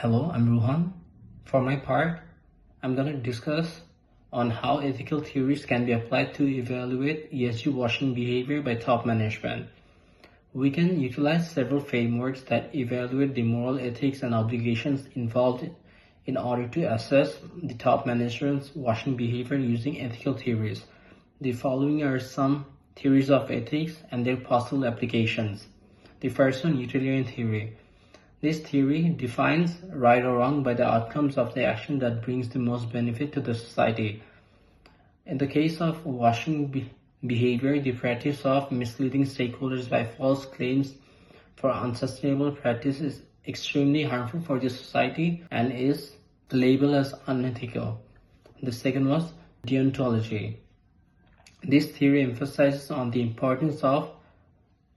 Hello, I'm Ruhan. For my part, I'm going to discuss on how ethical theories can be applied to evaluate ESG washing behavior by top management. We can utilize several frameworks that evaluate the moral ethics and obligations involved in order to assess the top management's washing behavior using ethical theories. The following are some theories of ethics and their possible applications. The first one, utilitarian theory. This theory defines right or wrong by the outcomes of the action that brings the most benefit to the society. In the case of washing behavior, the practice of misleading stakeholders by false claims for unsustainable practice is extremely harmful for the society and is labeled as unethical. The second was deontology. This theory emphasizes on the importance of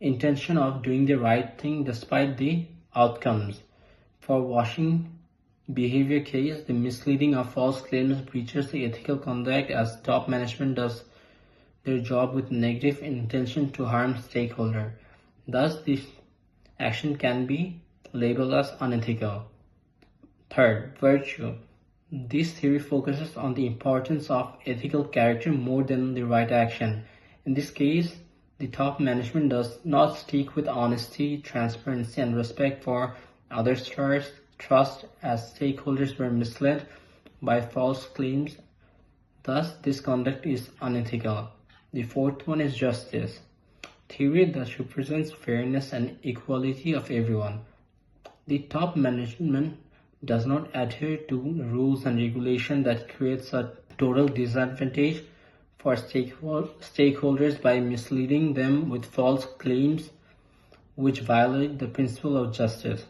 intention of doing the right thing despite the outcomes. For washing behavior case, the misleading of false claims breaches the ethical conduct as top management does their job with negative intention to harm stakeholder. Thus, this action can be labeled as unethical. Third, virtue. This theory focuses on the importance of ethical character more than the right action. In this case, the top management does not stick with honesty, transparency, and respect for others' trust as stakeholders were misled by false claims. Thus, this conduct is unethical. The fourth one is justice. Theory that represents fairness and equality of everyone. The top management does not adhere to rules and regulations that creates a total disadvantage for stakeholders by misleading them with false claims which violate the principle of justice.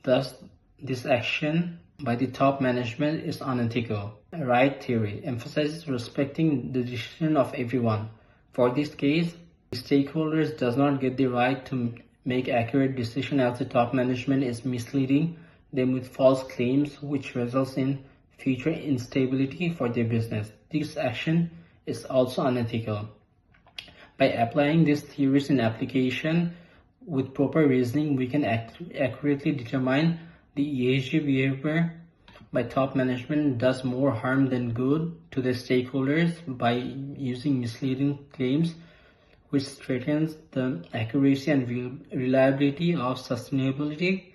Thus, this action by the top management is unethical. Right theory emphasizes respecting the decision of everyone. For this case, the stakeholders does not get the right to make accurate decision as the top management is misleading them with false claims which results in future instability for their business. This action is also unethical. By applying these theories in application with proper reasoning, we can accurately determine the ESG behavior by top management does more harm than good to the stakeholders by using misleading claims which threatens the accuracy and reliability of sustainability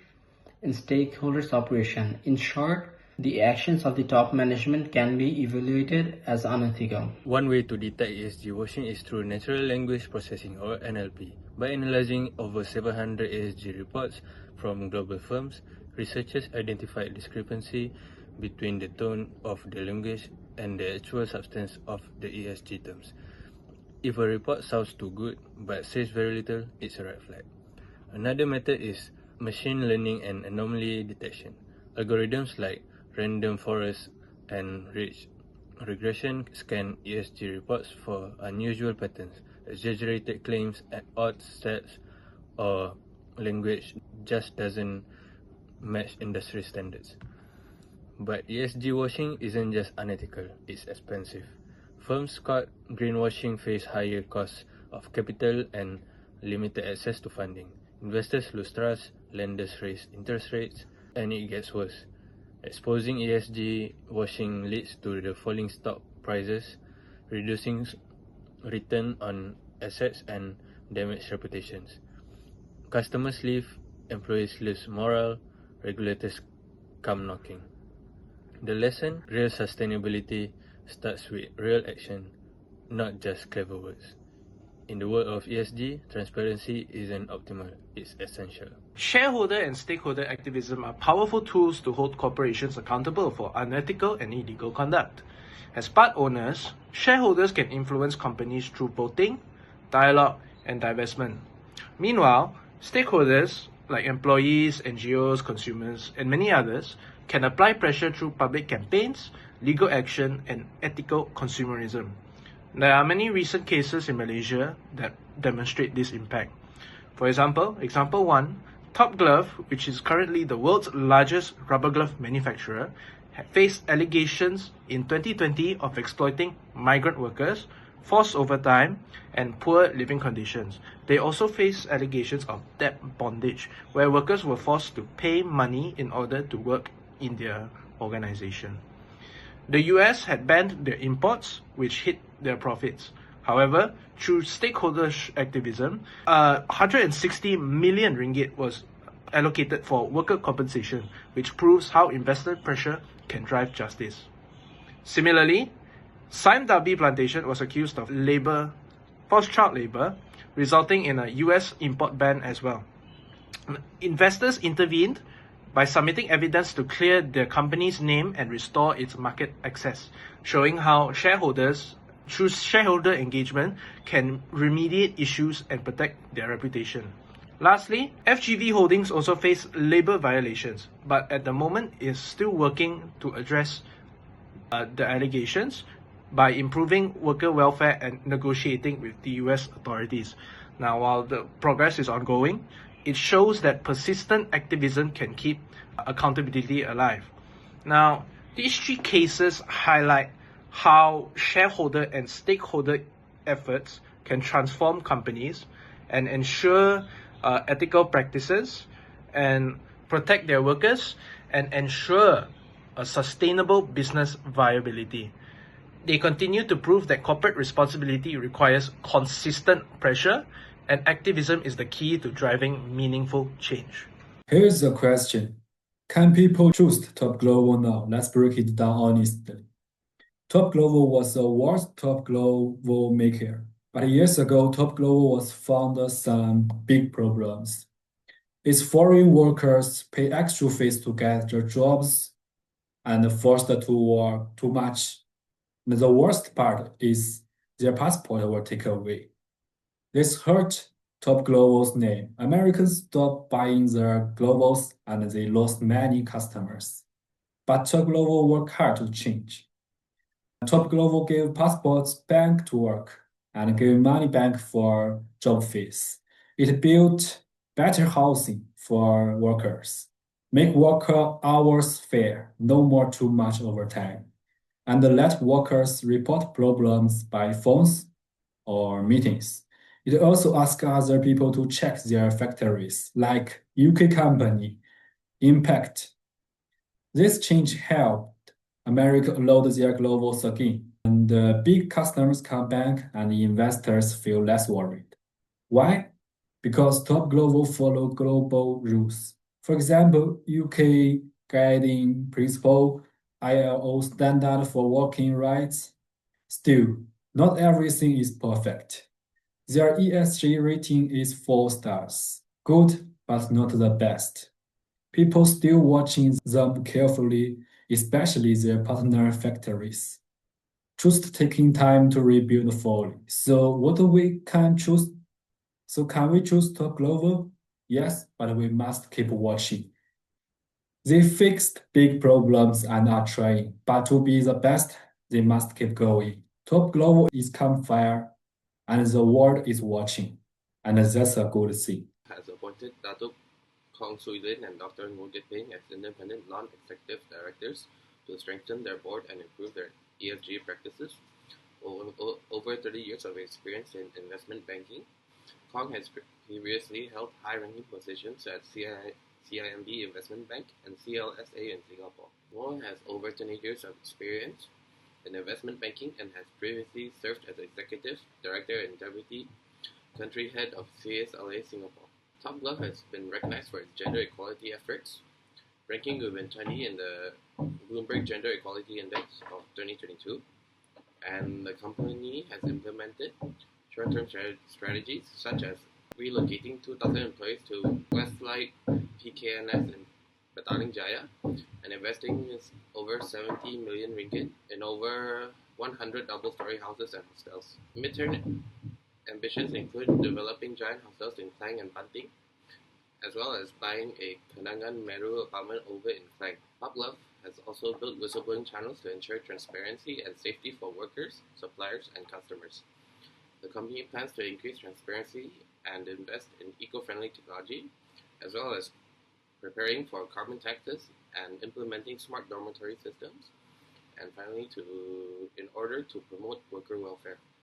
in stakeholders' operation. In short, the actions of the top management can be evaluated as unethical. One way to detect ESG washing is through natural language processing or NLP. By analyzing over 700 ESG reports from global firms, researchers identified discrepancy between the tone of the language and the actual substance of the ESG terms. If a report sounds too good but says very little, it's a red flag. Another method is machine learning and anomaly detection. Algorithms like random forest and ridge regression scan ESG reports for unusual patterns, exaggerated claims, at odd stats, or language just doesn't match industry standards. But ESG washing isn't just unethical, it's expensive. Firms caught greenwashing face higher costs of capital and limited access to funding. Investors lose trust, lenders raise interest rates, and it gets worse. Exposing ESG washing leads to the falling stock prices, reducing return on assets and damaged reputations. Customers leave, employees lose morale, regulators come knocking. The lesson, real sustainability starts with real action, not just clever words. In the world of ESG, transparency isn't optimal, it's essential. Shareholder and stakeholder activism are powerful tools to hold corporations accountable for unethical and illegal conduct. As part owners, shareholders can influence companies through voting, dialogue, and divestment. Meanwhile, stakeholders like employees, NGOs, consumers, and many others can apply pressure through public campaigns, legal action, and ethical consumerism. There are many recent cases in Malaysia that demonstrate this impact. For example, example 1, Top Glove, which is currently the world's largest rubber glove manufacturer, faced allegations in 2020 of exploiting migrant workers, forced overtime, and poor living conditions. They also face allegations of debt bondage, where workers were forced to pay money in order to work in their organization. The US had banned their imports, which hit their profits. However, through stakeholder activism, 160 million ringgit was allocated for worker compensation, which proves how investor pressure can drive justice. Similarly, Sime Darby Plantation was accused of forced child labor, resulting in a US import ban as well. Investors intervened by submitting evidence to clear the company's name and restore its market access, showing how shareholders, through shareholder engagement, can remediate issues and protect their reputation. Lastly, FGV Holdings also faced labor violations, but at the moment is still working to address the allegations by improving worker welfare and negotiating with the US authorities. Now, while the progress is ongoing, it shows that persistent activism can keep accountability alive. Now, these three cases highlight how shareholder and stakeholder efforts can transform companies and ensure ethical practices and protect their workers and ensure a sustainable business viability. They continue to prove that corporate responsibility requires consistent pressure, and activism is the key to driving meaningful change. Here's the question. Can people trust Top Global now? Let's break it down honestly. Top Global was the world's top global maker, but years ago, Top Global was found some big problems. Its foreign workers pay extra fees to get their jobs and forced to work too much. And the worst part is their passport were taken away. This hurt Top Global's name. Americans stopped buying their globals and they lost many customers. But Top Global worked hard to change. Top Global gave passports back to work and gave money back for job fees. It built better housing for workers, make worker hours fair, no more too much overtime, and let workers report problems by phones or meetings. It also asks other people to check their factories, like UK company, Impact. This change helped America load their globals again, and big customers come back and investors feel less worried. Why? Because Top Global follow global rules. For example, UK guiding principle, ILO standard for working rights. Still, not everything is perfect. Their ESG rating is 4 stars. Good, but not the best. People still watching them carefully, especially their partner factories. Just taking time to rebuild fully. So can we choose Top Global? Yes, but we must keep watching. They fixed big problems and are trying, but to be the best, they must keep going. Top Global is campfire, and the world is watching, and that's a good thing. Has appointed Datuk Kong Sui Lin and Dr. Ngô Dit Ping as independent non-executive directors to strengthen their board and improve their ESG practices. Over 30 years of experience in investment banking, Kong has previously held high-ranking positions at CIMB Investment Bank and CLSA in Singapore. Ngô has over 20 years of experience in investment banking and has previously served as executive director and deputy country head of CSLA Singapore. Top Glove has been recognized for its gender equality efforts, ranking within 20 in the Bloomberg Gender Equality Index of 2022, and the company has implemented short-term strategies such as relocating 2,000 employees to Westlight PKNS in Petaling Jaya and investing over 70 million ringgit in over 100 double-story houses and hostels. Midterm ambitions include developing giant hostels in Klang and Banting, as well as buying a Kenangan Meru apartment over in Klang. Top Glove has also built whistleblowing channels to ensure transparency and safety for workers, suppliers, and customers. The company plans to increase transparency and invest in eco-friendly technology, as well as preparing for carbon taxes and implementing smart dormitory systems, and finally in order to promote worker welfare.